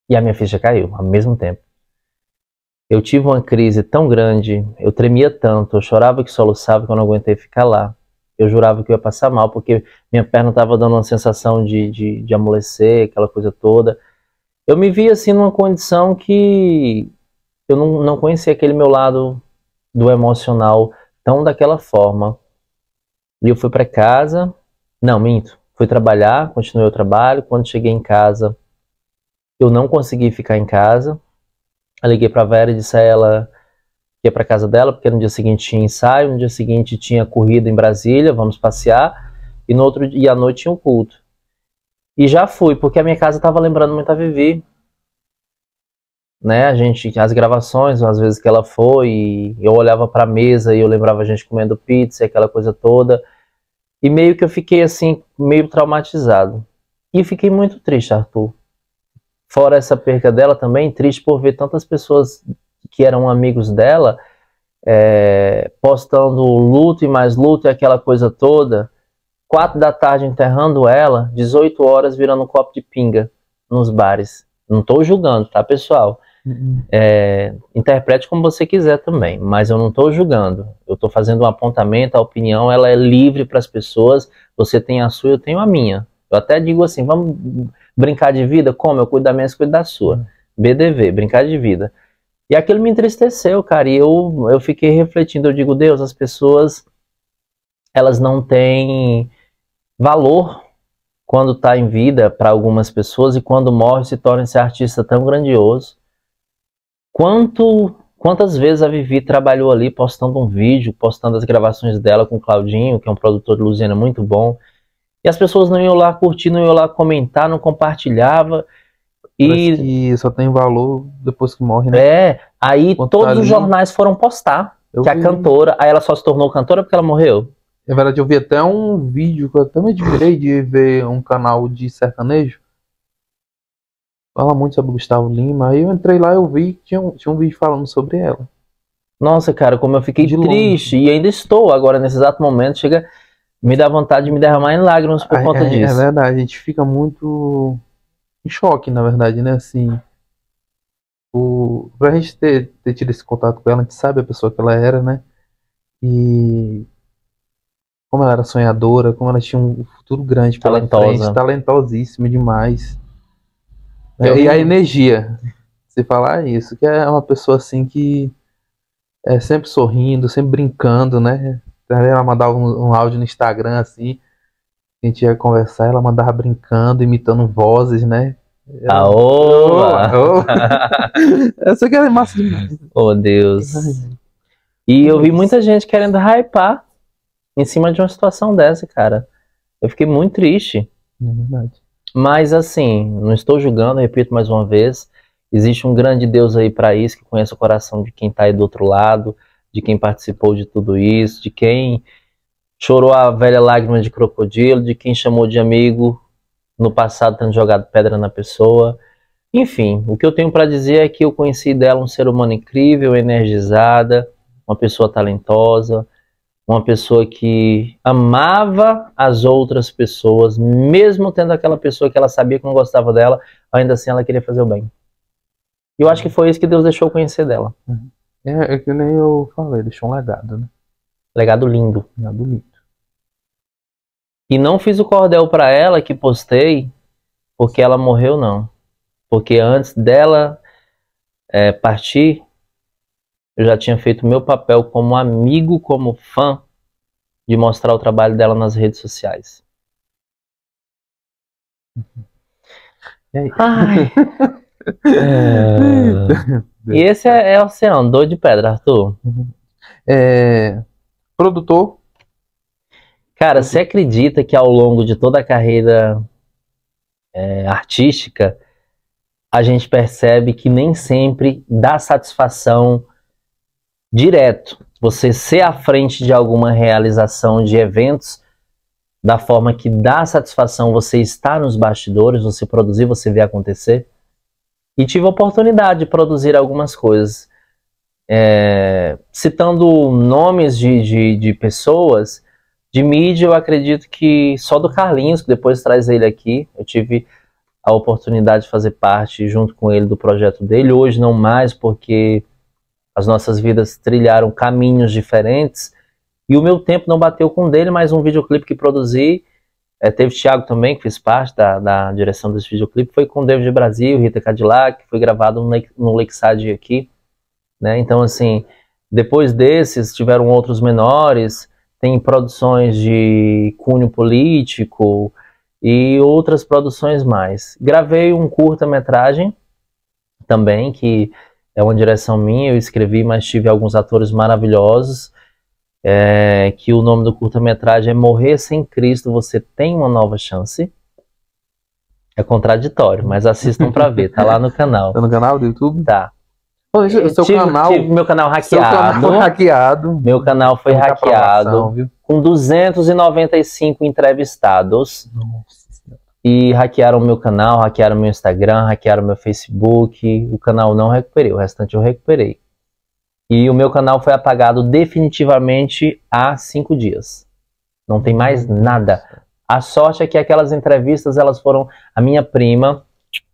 e a minha ficha caiu ao mesmo tempo. Eu tive uma crise tão grande, eu tremia tanto, eu chorava que soluçava que eu não aguentei ficar lá. Eu jurava que eu ia passar mal, porque minha perna estava dando uma sensação de amolecer, aquela coisa toda. Eu me vi assim numa condição que eu não conhecia aquele meu lado do emocional tão daquela forma. E eu fui para casa, não, minto, fui trabalhar, continuei o trabalho. Quando cheguei em casa, eu não consegui ficar em casa. Eu liguei para a Vera e disse a ela que ia para casa dela, porque no dia seguinte tinha ensaio, no dia seguinte tinha corrida em Brasília, vamos passear. e no outro dia à noite tinha um culto. E já fui, porque a minha casa estava lembrando muito a Vivi, né? As gravações, às vezes que ela foi, e eu olhava para a mesa e eu lembrava a gente comendo pizza, aquela coisa toda. E meio que eu fiquei assim, meio traumatizado. E fiquei muito triste, Arthur. Fora essa perca dela também, triste por ver tantas pessoas que eram amigos dela postando luto e mais luto e aquela coisa toda. 4 da tarde enterrando ela, 18 horas virando um copo de pinga nos bares. Não estou julgando, tá, pessoal? Interprete como você quiser também, mas eu não estou julgando. Eu estou fazendo um apontamento, a opinião ela é livre para as pessoas. Você tem a sua, eu tenho a minha. Eu até digo assim, vamos brincar de vida? Como? Eu cuido da minha, você cuida da sua. BDV, brincar de vida. E aquilo me entristeceu, cara, e eu fiquei refletindo, eu digo, Deus, as pessoas, elas não têm valor quando está em vida para algumas pessoas e quando morre se torna esse artista tão grandioso. Quantas vezes a Vivi trabalhou ali postando um vídeo, postando as gravações dela com o Claudinho, que é um produtor de Lusiana muito bom, e as pessoas não iam lá curtir, não iam lá comentar, não compartilhava. Parece que só tem valor depois que morre, né? Aí todos os jornais foram postar que a cantora, aí ela só se tornou cantora porque ela morreu. Na verdade, eu vi até um vídeo que eu até me admirei de ver um canal de sertanejo. Fala muito sobre o Gustavo Lima. Aí eu entrei lá e eu vi que tinha um vídeo falando sobre ela. Nossa, cara, como eu fiquei triste. E ainda estou agora, nesse exato momento. Chega, me dá vontade de me derramar em lágrimas por conta disso. É verdade, a gente fica muito em choque, na verdade, né? Assim, pra gente ter tido esse contato com ela, a gente sabe a pessoa que ela era, né? E como ela era sonhadora, como ela tinha um futuro grande pela frente, talentosíssima demais. E a energia, se falar isso, que é uma pessoa assim que é sempre sorrindo, sempre brincando, né? Ela mandava um áudio no Instagram assim, a gente ia conversar, ela mandava brincando, imitando vozes, né? Essa aqui é massa demais. Oh, Deus. E eu vi muita gente querendo hypar em cima de uma situação dessa, cara. Eu fiquei muito triste. É verdade. Mas assim, não estou julgando, repito mais uma vez, existe um grande Deus aí para isso, que conhece o coração de quem está aí do outro lado, de quem participou de tudo isso, de quem chorou a velha lágrima de crocodilo, de quem chamou de amigo no passado tendo jogado pedra na pessoa. Enfim, o que eu tenho para dizer é que eu conheci dela um ser humano incrível, energizada, uma pessoa talentosa, uma pessoa que amava as outras pessoas, mesmo tendo aquela pessoa que ela sabia que não gostava dela, ainda assim ela queria fazer o bem. E eu acho que foi isso que Deus deixou eu conhecer dela. É que nem eu falei, deixou um legado, né? Legado lindo. Legado lindo. E não fiz o cordel para ela que postei porque ela morreu, não. Porque antes dela partir, eu já tinha feito o meu papel como amigo, como fã, de mostrar o trabalho dela nas redes sociais. Ai. E esse é o Oceano, doido de pedra, Arthur. Produtor. Cara, você acredita que ao longo de toda a carreira artística, a gente percebe que nem sempre dá satisfação direto você ser à frente de alguma realização de eventos da forma que dá satisfação você estar nos bastidores, você produzir, você ver acontecer. E tive a oportunidade de produzir algumas coisas. Citando nomes de pessoas, de mídia, eu acredito que só do Carlinhos, que depois traz ele aqui, eu tive a oportunidade de fazer parte junto com ele do projeto dele. Hoje não mais, porque as nossas vidas trilharam caminhos diferentes e o meu tempo não bateu com o dele, mas um videoclipe que produzi, teve o Thiago também, que fez parte da direção desse videoclipe, foi com o David Brasil, Rita Cadillac, que foi gravado no Lakeside aqui, né? Então assim, depois desses tiveram outros menores, tem produções de cunho político e outras produções mais. Gravei um curta-metragem também, que é uma direção minha, eu escrevi, mas tive alguns atores maravilhosos. que o nome do curta-metragem é Morrer Sem Cristo, Você Tem Uma Nova Chance. É contraditório, mas assistam pra ver, tá lá no canal. Tá no canal do YouTube? Tá. Tive meu canal Seu canal hackeado. Meu canal foi Muita hackeado, aprovação, viu? com 295 entrevistados. Nossa. E hackearam meu canal, hackearam meu Instagram, hackearam meu Facebook. O canal não recuperei, o restante eu recuperei. E o meu canal foi apagado definitivamente há 5 dias. Não tem mais nada. A sorte é que aquelas entrevistas, elas foram... A minha prima,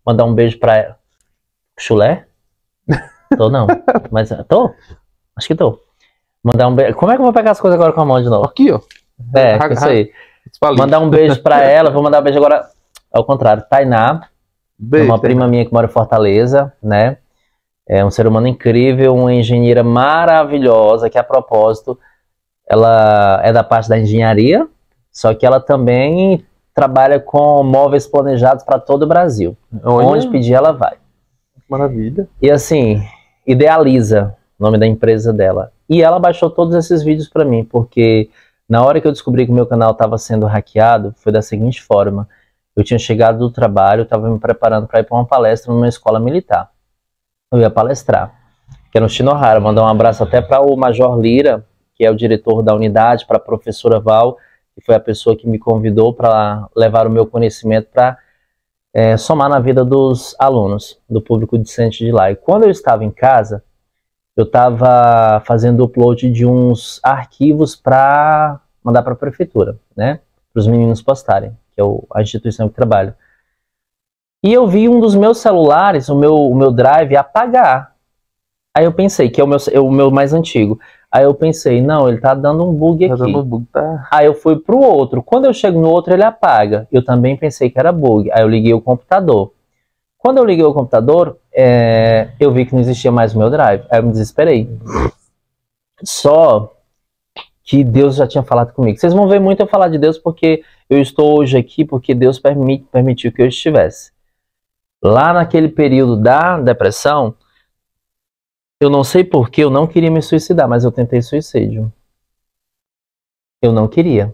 mandar um beijo pra ela. Chulé? Tô não, mas tô? Acho que tô. Mandar um beijo. Como é que eu vou pegar as coisas agora com a mão de novo? Aqui, ó. Isso aí. Mandar um beijo pra ela. Vou mandar um beijo agora ao contrário. Tainá, uma prima minha que mora em Fortaleza, né? É um ser humano incrível, uma engenheira maravilhosa, que a propósito, ela é da parte da engenharia, só que ela também trabalha com móveis planejados para todo o Brasil. Olha. Onde pedir, ela vai. Maravilha. E assim, Idealiza, o nome da empresa dela. E ela baixou todos esses vídeos para mim, porque na hora que eu descobri que o meu canal estava sendo hackeado, foi da seguinte forma. Eu tinha chegado do trabalho, estava me preparando para ir para uma palestra numa escola militar. Eu ia palestrar, que era no Shinohara. Mandar um abraço até para o Major Lira, que é o diretor da unidade, para a professora Val, que foi a pessoa que me convidou para levar o meu conhecimento para somar na vida dos alunos, do público discente de lá. E quando eu estava em casa, eu estava fazendo o upload de uns arquivos para mandar para a prefeitura, né? Para os meninos postarem, que é a instituição que trabalho. E eu vi um dos meus celulares, o meu drive, apagar. Aí eu pensei, que é o meu mais antigo. Aí eu pensei, não, ele tá dando um bug aqui. Dando bug, tá. Aí eu fui pro outro. Quando eu chego no outro, ele apaga. Eu também pensei que era bug. Aí eu liguei o computador. Quando eu liguei o computador, eu vi que não existia mais o meu drive. Aí eu me desesperei. Só que Deus já tinha falado comigo. Vocês vão ver muito eu falar de Deus, porque eu estou hoje aqui, porque Deus permitiu que eu estivesse. Lá naquele período da depressão, eu não sei porquê, eu não queria me suicidar, mas eu tentei suicídio. Eu não queria.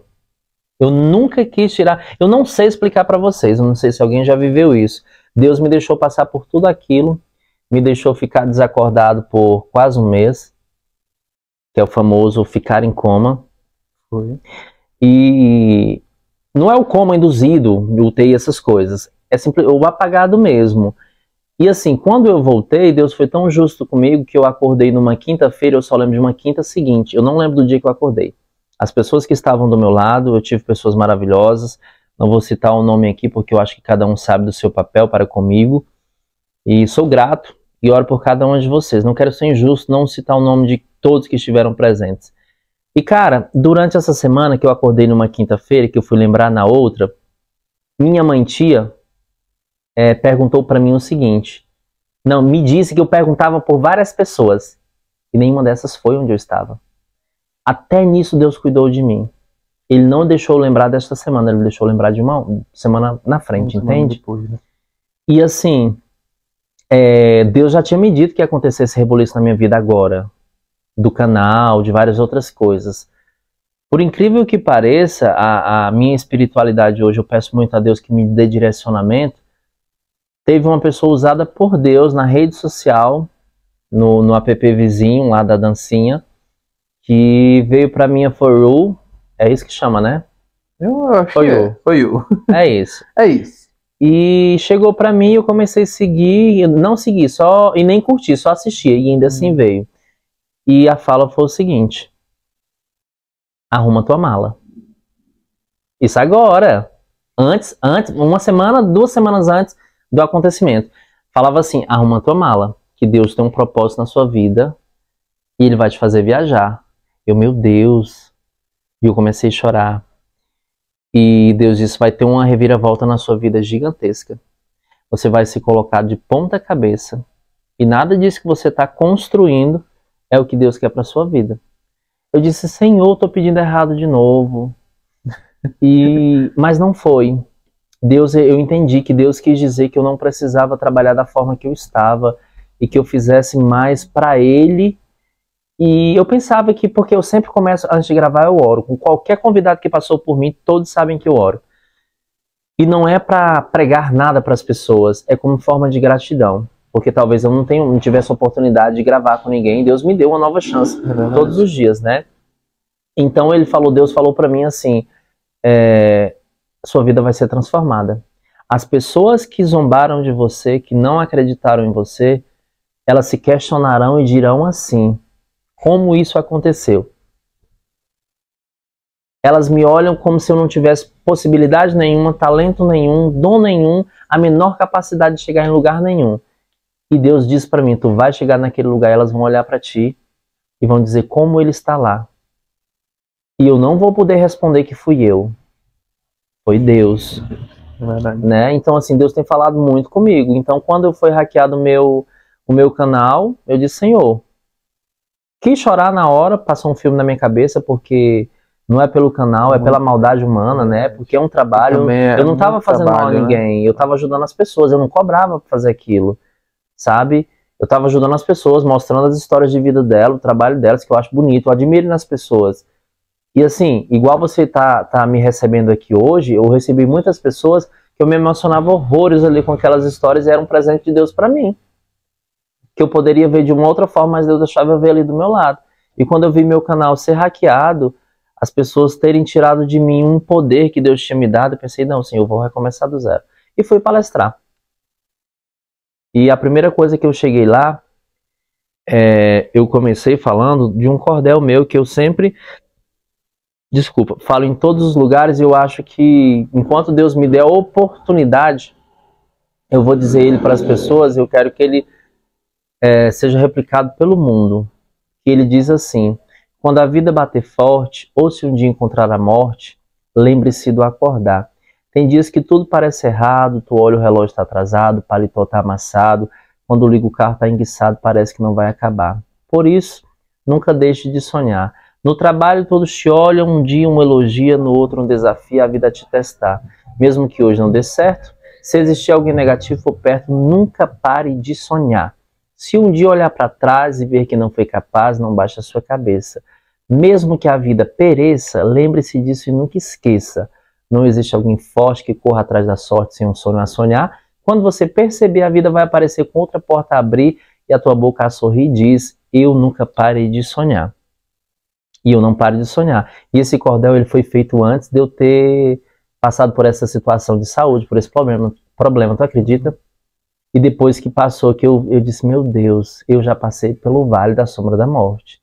Eu nunca quis tirar. Eu não sei explicar para vocês, eu não sei se alguém já viveu isso. Deus me deixou passar por tudo aquilo, me deixou ficar desacordado por quase um mês, que é o famoso ficar em coma. Foi. E não é o coma induzido, UTI, essas coisas. É simplesmente o apagado mesmo. E assim, quando eu voltei, Deus foi tão justo comigo que eu acordei numa quinta-feira, eu só lembro de uma quinta seguinte. Eu não lembro do dia que eu acordei. As pessoas que estavam do meu lado, eu tive pessoas maravilhosas. Não vou citar o nome aqui, porque eu acho que cada um sabe do seu papel para comigo. E sou grato e oro por cada um de vocês. Não quero ser injusto, não citar o nome de todos que estiveram presentes. E cara, durante essa semana que eu acordei numa quinta-feira, que eu fui lembrar na outra, minha mãe tia perguntou para mim o seguinte. Não, me disse que eu perguntava por várias pessoas e nenhuma dessas foi onde eu estava. Até nisso Deus cuidou de mim. Ele não deixou eu lembrar desta semana, ele deixou eu lembrar de uma semana na frente, entende? Depois, né? E assim, Deus já tinha me dito que ia acontecer esse reboliço na minha vida agora, do canal, de várias outras coisas. Por incrível que pareça, a minha espiritualidade hoje, eu peço muito a Deus que me dê direcionamento. Teve uma pessoa usada por Deus na rede social, no app vizinho lá da dancinha, que veio pra minha For You, é isso que chama, né? Eu acho que foi you. É isso. É isso. E chegou pra mim, eu comecei a seguir, não segui, só e nem curti, só assistia, e ainda assim veio. E a fala foi o seguinte: arruma tua mala. Isso agora. Antes, uma semana, 2 semanas antes do acontecimento. Falava assim, arruma tua mala, que Deus tem um propósito na sua vida e Ele vai te fazer viajar. Eu, meu Deus. E eu comecei a chorar. E Deus disse, vai ter uma reviravolta na sua vida gigantesca. Você vai se colocar de ponta cabeça. E nada disso que você está construindo é o que Deus quer para sua vida. Eu disse, Senhor, estou pedindo errado de novo. Mas não foi. Eu entendi que Deus quis dizer que eu não precisava trabalhar da forma que eu estava e que eu fizesse mais para Ele E eu pensava que, porque eu sempre começo, antes de gravar, eu oro. Com qualquer convidado que passou por mim, todos sabem que eu oro. E não é para pregar nada para as pessoas, é como forma de gratidão. Porque talvez eu não tivesse a oportunidade de gravar com ninguém, e Deus me deu uma nova chance todos os dias, né? Então Deus falou para mim assim, sua vida vai ser transformada. As pessoas que zombaram de você, que não acreditaram em você, elas se questionarão e dirão assim, como isso aconteceu? Elas me olham como se eu não tivesse possibilidade nenhuma, talento nenhum, dom nenhum, a menor capacidade de chegar em lugar nenhum. E Deus diz para mim, tu vai chegar naquele lugar, elas vão olhar para ti e vão dizer como ele está lá. E eu não vou poder responder que fui eu. Foi Deus. Né? Então, assim, Deus tem falado muito comigo. Então, quando foi hackeado o meu canal, eu disse, Senhor, quis chorar na hora, passou um filme na minha cabeça, porque não é pelo canal, é pela maldade humana, né? Porque é um trabalho. Eu não estava fazendo mal a ninguém, eu estava ajudando as pessoas, eu não cobrava para fazer aquilo, sabe? Eu estava ajudando as pessoas, mostrando as histórias de vida dela, o trabalho delas, que eu acho bonito, eu admiro nas pessoas. E assim, igual você tá me recebendo aqui hoje, eu recebi muitas pessoas que eu me emocionava horrores ali com aquelas histórias e era um presente de Deus para mim. Que eu poderia ver de uma outra forma, mas Deus deixava eu ver ali do meu lado. E quando eu vi meu canal ser hackeado, as pessoas terem tirado de mim um poder que Deus tinha me dado, eu pensei, não, Senhor, eu vou recomeçar do zero. E fui palestrar. E a primeira coisa que eu cheguei lá, eu comecei falando de um cordel meu que eu sempre, falo em todos os lugares e eu acho que enquanto Deus me der a oportunidade, eu vou dizer ele para as pessoas, eu quero que ele seja replicado pelo mundo. Que ele diz assim, quando a vida bater forte, ou se um dia encontrar a morte, lembre-se do acordar. Tem dias que tudo parece errado, tu olha o relógio está atrasado, o paletó está amassado, quando liga o carro está enguiçado, parece que não vai acabar. Por isso, nunca deixe de sonhar. No trabalho todos te olham, um dia um elogia, no outro um desafio, a vida a te testar. Mesmo que hoje não dê certo, se existir alguém negativo por perto, nunca pare de sonhar. Se um dia olhar para trás e ver que não foi capaz, não baixe a sua cabeça. Mesmo que a vida pereça, lembre-se disso e nunca esqueça. Não existe alguém forte que corra atrás da sorte sem um sonho a sonhar. Quando você perceber, a vida vai aparecer com outra porta a abrir e a tua boca a sorrir e diz, eu nunca parei de sonhar. E eu não paro de sonhar. E esse cordel ele foi feito antes de eu ter passado por essa situação de saúde, por esse problema, tu acredita? E depois que passou, que eu disse, meu Deus, eu já passei pelo vale da sombra da morte.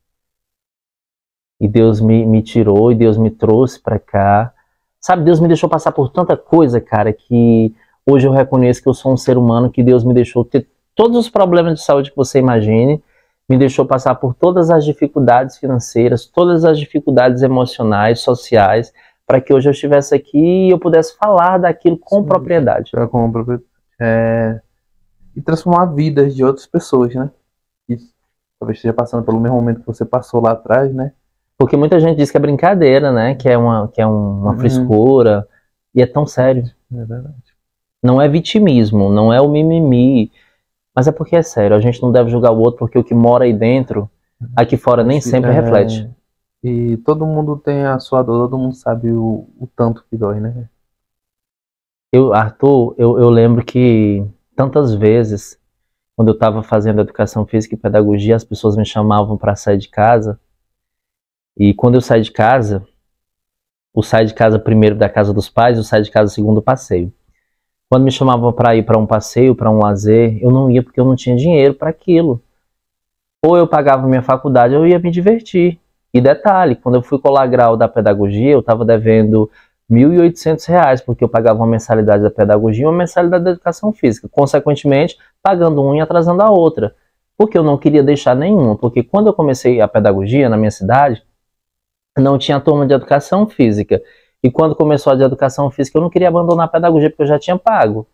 E Deus me tirou, e Deus me trouxe para cá. Sabe, Deus me deixou passar por tanta coisa, cara, que hoje eu reconheço que eu sou um ser humano, que Deus me deixou ter todos os problemas de saúde que você imagine, me deixou passar por todas as dificuldades financeiras, todas as dificuldades emocionais, sociais, para que hoje eu estivesse aqui e eu pudesse falar daquilo com propriedade. Com propriedade. E transformar vidas de outras pessoas, né? Isso. Talvez esteja passando pelo mesmo momento que você passou lá atrás, né? Porque muita gente diz que é brincadeira, né? Que é uma frescura. E é tão sério. É verdade. Não é vitimismo, não é o mimimi. Mas é porque é sério. A gente não deve julgar o outro porque o que mora aí dentro, aqui fora nem sempre reflete. E todo mundo tem a sua dor, todo mundo sabe o tanto que dói, né? Arthur, eu lembro que tantas vezes, quando eu estava fazendo educação física e pedagogia, as pessoas me chamavam para sair de casa. E quando eu saí de casa, o sair de casa primeiro da casa dos pais, o sair de casa segundo passeio. Quando me chamavam para ir para um passeio, para um lazer, eu não ia porque eu não tinha dinheiro para aquilo. Ou eu pagava minha faculdade, ou eu ia me divertir. E detalhe, quando eu fui colar grau da pedagogia, eu estava devendo R$1.800, porque eu pagava uma mensalidade da pedagogia e uma mensalidade da educação física. Consequentemente, pagando uma e atrasando a outra. Porque eu não queria deixar nenhuma. Porque quando eu comecei a pedagogia na minha cidade, não tinha turma de educação física. E quando começou a de educação física, eu não queria abandonar a pedagogia, porque eu já tinha pago.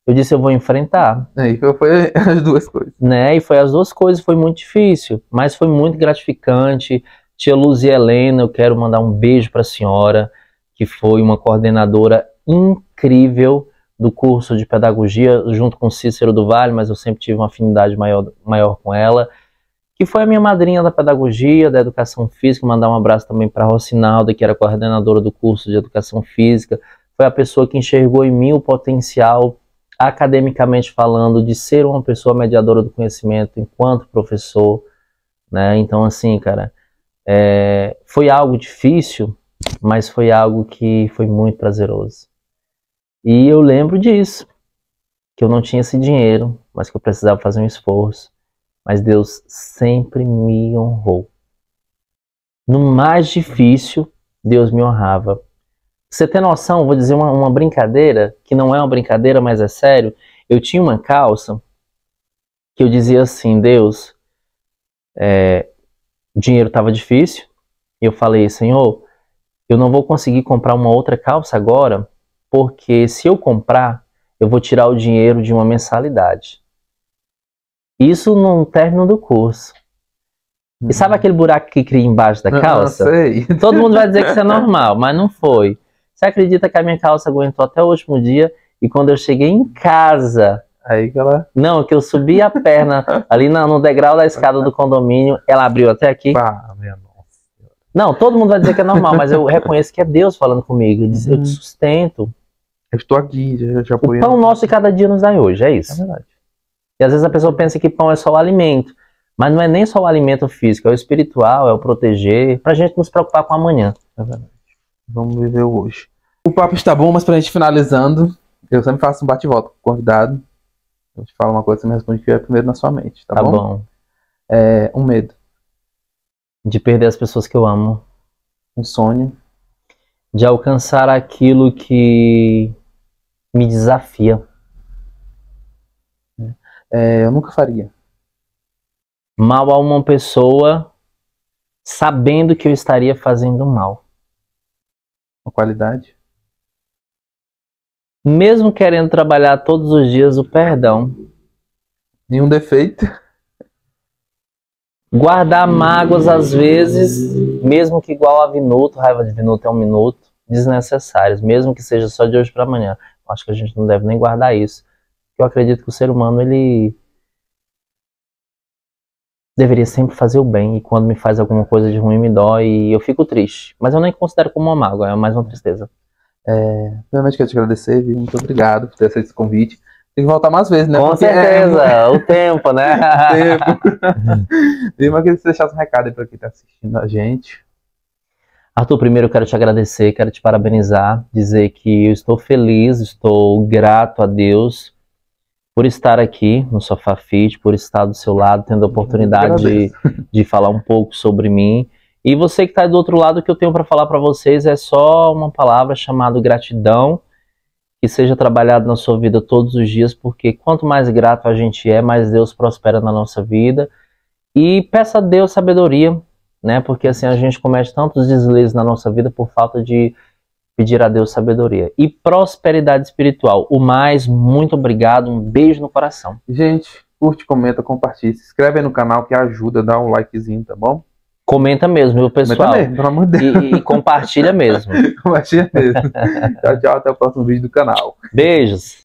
Eu disse, eu vou enfrentar. E foi as duas coisas. Né? E foi as duas coisas, foi muito difícil. Mas foi muito gratificante. Tia Luzia Helena, eu quero mandar um beijo para a senhora, que foi uma coordenadora incrível do curso de pedagogia, junto com Cícero do Vale, mas eu sempre tive uma afinidade maior com ela. que foi a minha madrinha da pedagogia, da educação física. Mandar um abraço também para a Rocinalda, que era coordenadora do curso de educação física. Foi a pessoa que enxergou em mim o potencial, academicamente falando, de ser uma pessoa mediadora do conhecimento enquanto professor, né? Então, assim, cara, foi algo difícil, mas foi algo que foi muito prazeroso. E eu lembro disso, que eu não tinha esse dinheiro, mas que eu precisava fazer um esforço. Mas Deus sempre me honrou. No mais difícil, Deus me honrava. Pra você ter noção, vou dizer uma brincadeira, que não é uma brincadeira, mas é sério. Eu tinha uma calça que eu dizia assim: Deus, o dinheiro estava difícil. E eu falei: Senhor, eu não vou conseguir comprar uma outra calça agora, porque se eu comprar, eu vou tirar o dinheiro de uma mensalidade. Isso no término do curso. E sabe aquele buraco que cria embaixo da calça? Sei. Todo mundo vai dizer que isso é normal, mas não foi. Você acredita que a minha calça aguentou até o último dia? E quando eu cheguei em casa... Aí que ela... Não, que eu subi a perna ali no degrau da escada do condomínio, ela abriu até aqui. Minha nossa. Não, todo mundo vai dizer que é normal, mas eu reconheço que é Deus falando comigo. Ele diz: eu te sustento. Eu estou aqui, já O apoiando. pão nosso de cada dia nos dá hoje, é isso. É verdade. E às vezes a pessoa pensa que pão é só o alimento. Mas não é nem só o alimento físico, é o espiritual, é o proteger, pra gente não se preocupar com amanhã. É verdade. Vamos viver o hoje. O papo está bom, mas pra gente finalizando, eu sempre faço um bate-volta com o convidado. Eu te falo uma coisa, você me responde o que é primeiro na sua mente, tá bom? Tá bom. Um medo. De perder as pessoas que eu amo. Um sonho. De alcançar aquilo que me desafia. Eu nunca faria. Mal a uma pessoa sabendo que eu estaria fazendo mal. Uma qualidade. Mesmo querendo trabalhar todos os dias o perdão. Nenhum defeito. Guardar mágoas às vezes, mesmo que igual a minuto, raiva de minuto é um minuto, desnecessários, mesmo que seja só de hoje para amanhã. Acho que a gente não deve nem guardar isso. Eu acredito que o ser humano, ele deveria sempre fazer o bem, e quando me faz alguma coisa de ruim me dói e eu fico triste. Mas eu nem considero como uma mágoa, é mais uma tristeza. Primeiramente quero te agradecer, viu? Muito obrigado por ter aceito esse convite. Tem que voltar mais vezes, né? Com certeza, o tempo, né? Mas eu queria que você deixasse um recado aí pra quem tá assistindo a gente. Arthur, primeiro eu quero te agradecer, quero te parabenizar, dizer que eu estou feliz, estou grato a Deus por estar aqui no Sofá Fit, por estar do seu lado, tendo a oportunidade de falar um pouco sobre mim. E você que está do outro lado, o que eu tenho para falar para vocês é só uma palavra chamada gratidão, que seja trabalhado na sua vida todos os dias, porque quanto mais grato a gente é, mais Deus prospera na nossa vida. E peça a Deus sabedoria, né? Porque assim a gente comete tantos deslizes na nossa vida por falta de pedir a Deus sabedoria. E prosperidade espiritual. O mais, muito obrigado, um beijo no coração. Gente, curte, comenta, compartilha. Se inscreve aí no canal que ajuda, dá um likezinho, tá bom? Comenta mesmo, viu, pessoal? Comenta mesmo, pelo amor de Deus. E compartilha mesmo. Compartilha mesmo. Tchau, tchau. Até o próximo vídeo do canal. Beijos.